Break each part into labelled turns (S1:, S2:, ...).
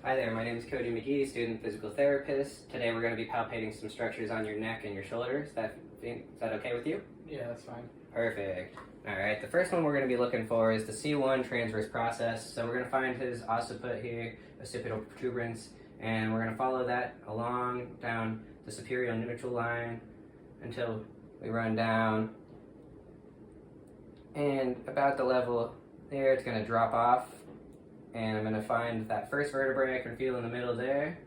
S1: Hi there, my name is Cody McGee, student physical therapist. Today we're going to be palpating some structures on your neck and your shoulders. Is that okay with you?
S2: Yeah, that's fine.
S1: Perfect. Alright, the first one we're going to be looking for is the C1 transverse process. So we're going to find his occiput here, occipital protuberance, and we're going to follow that along down the superior neutral line until we run down. And about the level there, it's going to drop off. And I'm going to find that first vertebrae I can feel in the middle there.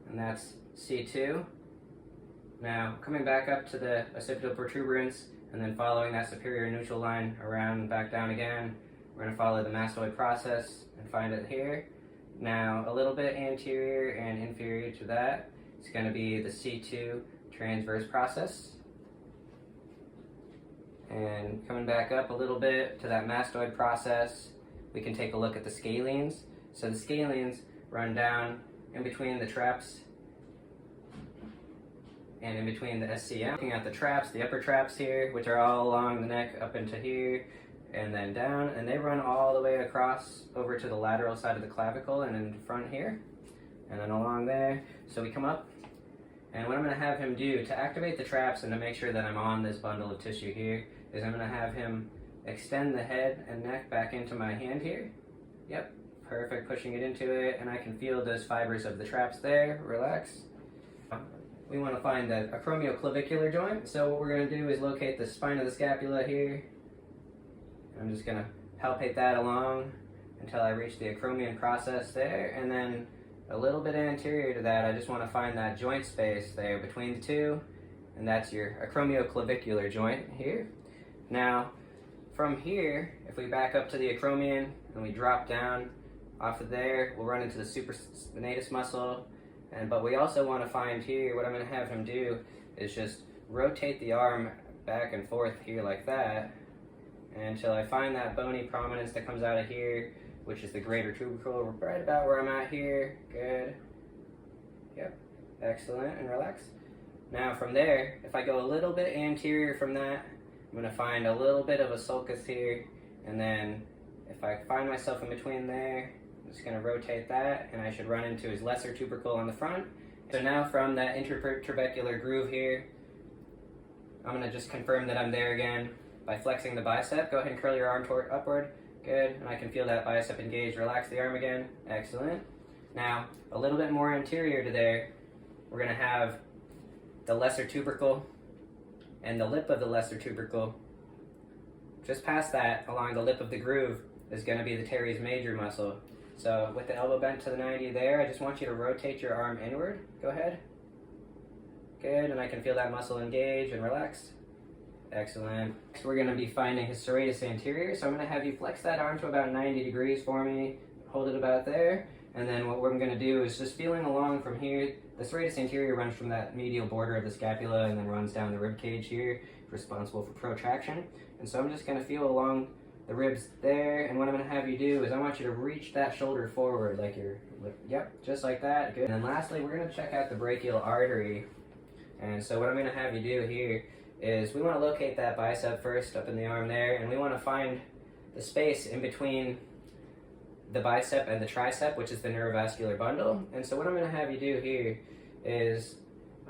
S1: And that's C2. Now, coming back up to the occipital protuberance and then following that superior neutral line around and back down again, we're going to follow the mastoid process and find it here. Now, a little bit anterior and inferior to that, it's going to be the C2 transverse process. And coming back up a little bit to that mastoid process, we can take a look at the scalenes. So the scalenes run down in between the traps and in between the SCM. Looking at the traps, the upper traps here, which are all along the neck up into here and then down, and they run all the way across over to the lateral side of the clavicle and in front here and then along there. So we come up, and what I'm going to have him do to activate the traps and to make sure that I'm on this bundle of tissue here is I'm going to have him extend the head and neck back into my hand here. Yep, perfect, pushing it into it, and I can feel those fibers of the traps there. Relax. We want to find the acromioclavicular joint, so what we're going to do is locate the spine of the scapula here. I'm just going to palpate that along until I reach the acromion process there, and then a little bit anterior to that, I just want to find that joint space there between the two, and that's your acromioclavicular joint here. Now, from here, if we back up to the acromion and we drop down off of there, we'll run into the supraspinatus muscle. But we also want to find here, what I'm going to have him do is just rotate the arm back and forth here like that until I find that bony prominence that comes out of here, which is the greater tubercle, right about where I'm at here. Good. Yep. Excellent. And relax. Now from there, if I go a little bit anterior from that, I'm going to find a little bit of a sulcus here, and then if I find myself in between there, I'm just going to rotate that, and I should run into his lesser tubercle on the front. So now from that intertrabecular groove here, I'm going to just confirm that I'm there again by flexing the bicep. Go ahead and curl your arm upward. Good, and I can feel that bicep engaged. Relax the arm again. Excellent. Now, a little bit more anterior to there, we're going to have the lesser tubercle and the lip of the lesser tubercle. Just past that, along the lip of the groove, is going to be the teres major muscle. So with the elbow bent to the 90 there, I just want you to rotate your arm inward. Go ahead. Good, and I can feel that muscle engage and relax. Excellent. Next we're going to be finding his serratus anterior, so I'm going to have you flex that arm to about 90 degrees for me. Hold it about there. And then what we're going to do is just feeling along from here. The serratus anterior runs from that medial border of the scapula and then runs down the rib cage here, responsible for protraction. And so I'm just going to feel along the ribs there, and what I'm going to have you do is I want you to reach that shoulder forward like yep, just like that. Good. And then lastly, we're going to check out the brachial artery. And so what I'm going to have you do here is we want to locate that bicep first up in the arm there, and we want to find the space in between the bicep and the tricep, which is the neurovascular bundle. And so what I'm going to have you do here is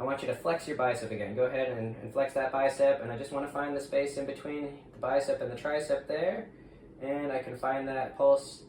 S1: I want you to flex your bicep again. Go ahead and flex that bicep, and I just want to find the space in between the bicep and the tricep there, and I can find that pulse